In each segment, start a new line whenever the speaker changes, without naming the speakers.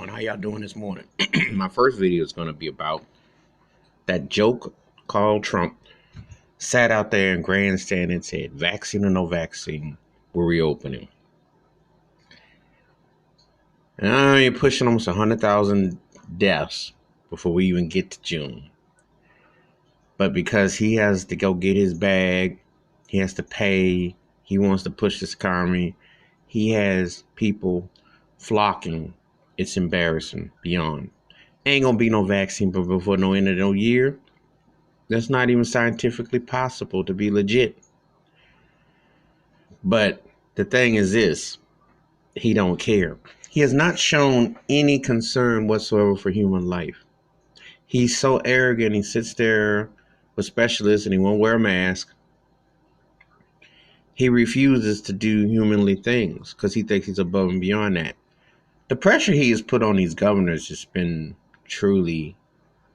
everyone. How y'all doing this morning? My first video is going to be about that joke called Trump sat out there in grandstand and said, vaccine or no vaccine, we're reopening. And you're pushing almost 100,000 deaths before we even get to June. But because he has to go get his bag, he has to pay, he wants to push this economy, he has people flocking. It's embarrassing beyond. Ain't gonna be no vaccine before no end of no year. That's not even scientifically possible to be legit. But the thing is this, he don't care. He has not shown any concern whatsoever for human life. He's so arrogant. He sits there with specialists and he won't wear a mask. He refuses to do humanly things because he thinks he's above and beyond that. The pressure he has put on these governors has been truly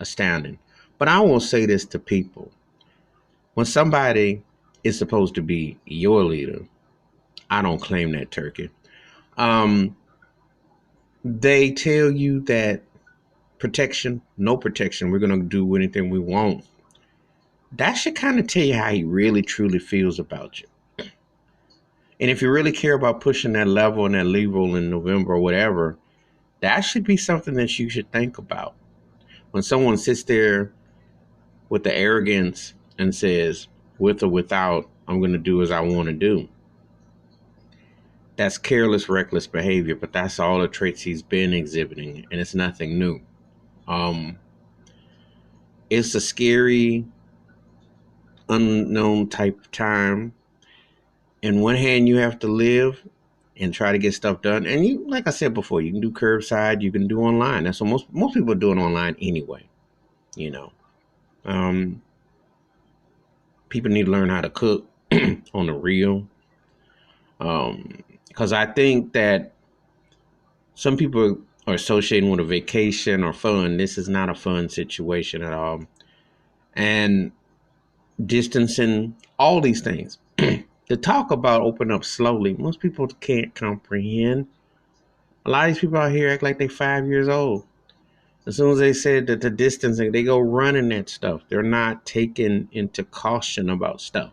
astounding. But I will say this to people. When somebody is supposed to be your leader, I don't claim that turkey. They tell you that protection, no protection, we're going to do anything we want. That should kind of tell you how he really truly feels about you. And if you really care about pushing that level and that level in November or whatever, that should be something that you should think about. When someone sits there with the arrogance and says, with or without, I'm going to do as I want to do. That's careless, reckless behavior, but that's all the traits he's been exhibiting, and it's nothing new. It's a scary, unknown type of time. In one hand, you have to live and try to get stuff done. And you, like I said before, you can do curbside, you can do online. That's what most people are doing online anyway. You know, people need to learn how to cook on the real. Because I think that some people are associating with a vacation or fun. This is not a fun situation at all. And distancing, all these things. To talk about open up slowly, most people can't comprehend. A lot of these people out here act like they're 5 years old. As soon as they said that the distancing, they go running that stuff. They're not taking into caution about stuff.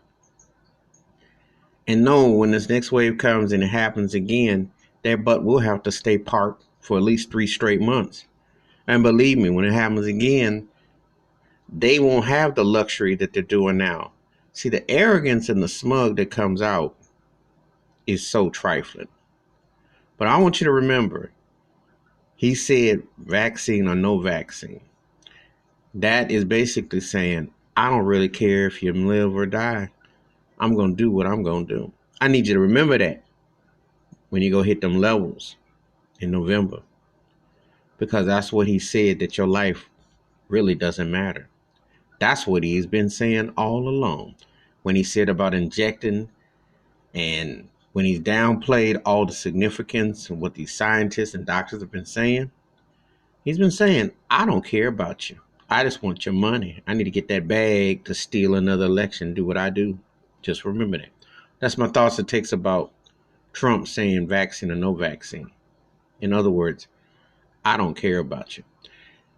And no, when this next wave comes and it happens again, their butt will have to stay parked for at least 3 straight months. And believe me, when it happens again, they won't have the luxury that they're doing now. See, the arrogance and the smug that comes out is so trifling. But I want you to remember, he said vaccine or no vaccine. That is basically saying, I don't really care if you live or die. I'm going to do what I'm going to do. I need you to remember that when you go hit them levels in November. Because that's what he said, that your life really doesn't matter. That's what he's been saying all along. When he said about injecting, and when he's downplayed all the significance and what these scientists and doctors have been saying, he's been saying, I don't care about you. I just want your money. I need to get that bag to steal another election, do what I do. Just remember that. That's my thoughts and takes about Trump saying vaccine or no vaccine. In other words, I don't care about you.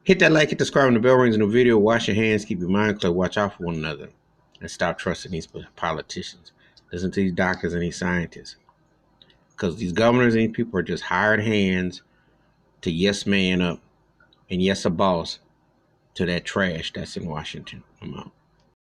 Hit that like, hit the subscribe, and the bell rings in the video. Wash your hands, keep your mind clear, watch out for one another, and stop trusting these politicians. Listen to these doctors and these scientists. Because these governors and these people are just hired hands to yes man up and yes a boss to that trash that's in Washington. I'm out.